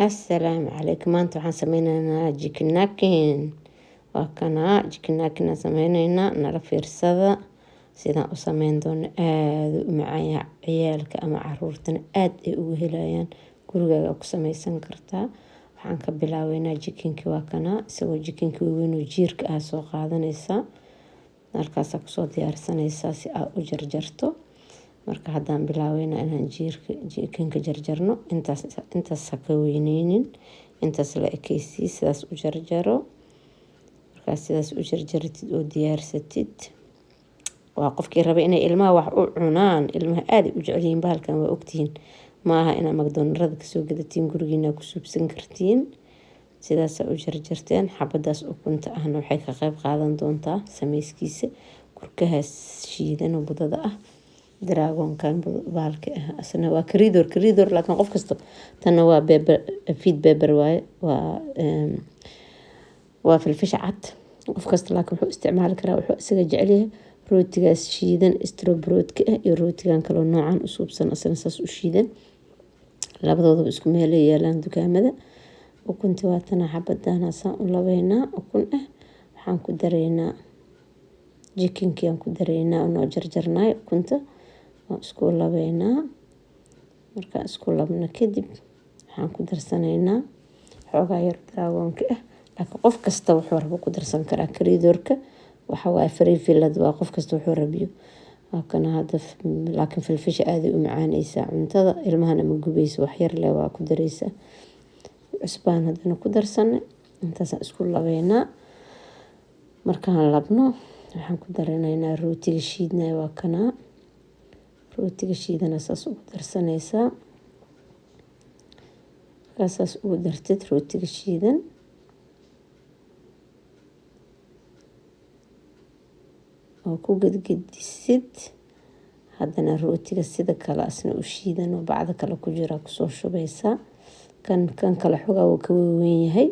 Assalaamu calaykum. Maanta waxaan sameynaynaa jikin waa kanaa jikin aan sameynaynaa nala fiirsada sidaan u sameyn doono. aad u macaan yahay, ciyaalka ama caruurtana aad ay ugu helayaan. Gurigaaga ku sameysan kartaa. Waxaan ka bilaabeynaa jikinka waa kanaa, isagoo jikinka weyn oo jiirka ah soo qaadanaysaa, halkaas kusoo diyaarsanaysaa si aad u jarjarto. Marka haddaan bilaabeynaa inaan jikinka jarjarno, intaas ha ka weyneynin, intaas la ekeysii, sidaas u jarjaro. Markaas sidaas u jarjaratid oo diyaarsatid, waa qofkii raba inay ilmaha wax u cunaan. Ilmaha aad u jecel yihiin bahalkan, waa ogtihiin. Maaha inaa magdoonarada kasoo gadatiin, gurigiina ku suubsan kartiin. Sidaas u jarjarteen. Xabadaas ukunta ahna waxay ka qayb qaadan doontaa sameyskiisa. Kurkahaas shiidan oo budada ah, dragonkan baalka ah asna waa kariidor laakiin qof kasta tanna waa feed pepper waaye, waa filfish cad. qof kasta laakiin wuxuu isticmaali karaa wuxuu isaga jecel yahay. Rootigaas shiidan strawberry-ka ah iyo rootigan kale noocan u suubsan asna saas u shiidan, labadooda isku meel ay yaalaan dukaamada. Ukunti waa tan xabadana saan u labeynaa ukun ah. Waxaan ku dareynaa jikinkii, aan ku dareynaa oo jarjarnay ukunta, oo isku labeynaa. Marka isku labna kadib waxaan ku darsanaynaa xoogaa yar dragonka ah. laakiin qof kasta wuxuu rabo ku darsan karaa. kariidorka waxa waa free filled, waa qof kasta wuxuu rabiyo. waa kana hadda laakiin filfish aad u macaanaysaa cuntada, ilmahana ma gubayso, wax yar leh waa ku dareysaa. cusbaan haddana ku darsanay, intaas isku labeynaa. Markaan labno waxaan ku daranaynaa rootiga shiidnay, waa kanaa rootiga shiidana saas ugu darsanaysaa. Markaasaas ugu dartid rootiga shiidan, oo ku gedgedisid. Haddana rootiga sida kale asna u shiidan oo bacda kale ku jira kusoo shubaysaa. kan kale xogaa wuu ka weyn yahay.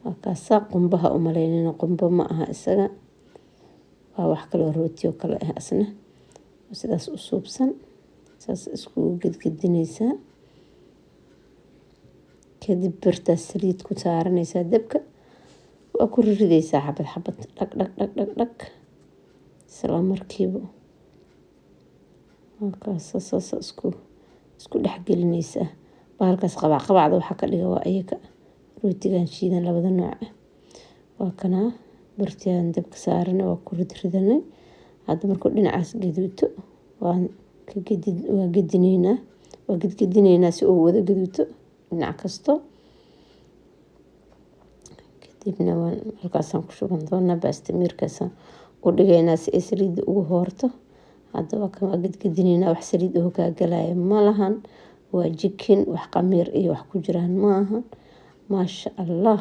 waa kaasaa qumbaha u malaynayna, qumbo ma aha isaga, waa wax kaloo rooti oo kale ah asna. sidaas u suubsan, saas isku gedgedinaysaa. kadib birtaas saliid ku saaranaysaa dabka, waa ku ridaysaa xabad dhag isla markiiba. halkaas saas isku dhex gelinaysaa. bahalkaas qabacda waxaa ka dhiga waa ayaga rootigan shiidan labada nooc ah. waa kanaa birtaan dabka saaran, waa ku ridanay. hadda markuu dhinacaas gaduuto waa gedgedinaynaa si uu wada gaduuto dhinac kasto. kadibna halkaasaan ku shuban doonaa baastamiirkaasaan u dhigaynaa si ay saliidda ugu hoorto. hadda waa gedgedinaynaa, wax saliid oo kaa galaya ma lahan. waa jikin wax qamiir iyo wax ku jiraan ma aha. maasha allah,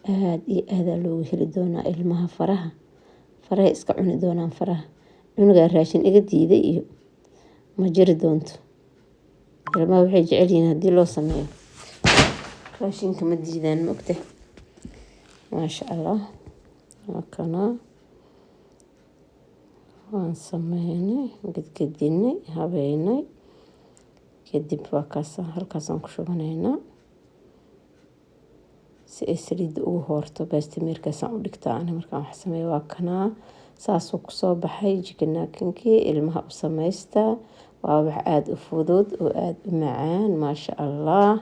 aad iyo aadaa loogu heli doonaa ilmaha. faraha iska cuni doonaan. faraha cunugaa raashin iga diiday iyo ma jiri doonto. ilmaha waxay jecel yihiin haddii loo sameeyo raashinka ma diidaan, ma ogtahay. maasha allah, waa kanaa waan sameynay, gedgedinay, habeynay. kadib waa halkaasaan ku shubanaynaa si ay saliidda ugu hoorto. baastamiirkaasaan u dhigtaa ani markaan wax sameeyo. waa kanaa saasuu kusoo baxay jikinakinkii. ilmaha u samaystaa. waa wax aada u fudud oo aada u macaan. maasha allah.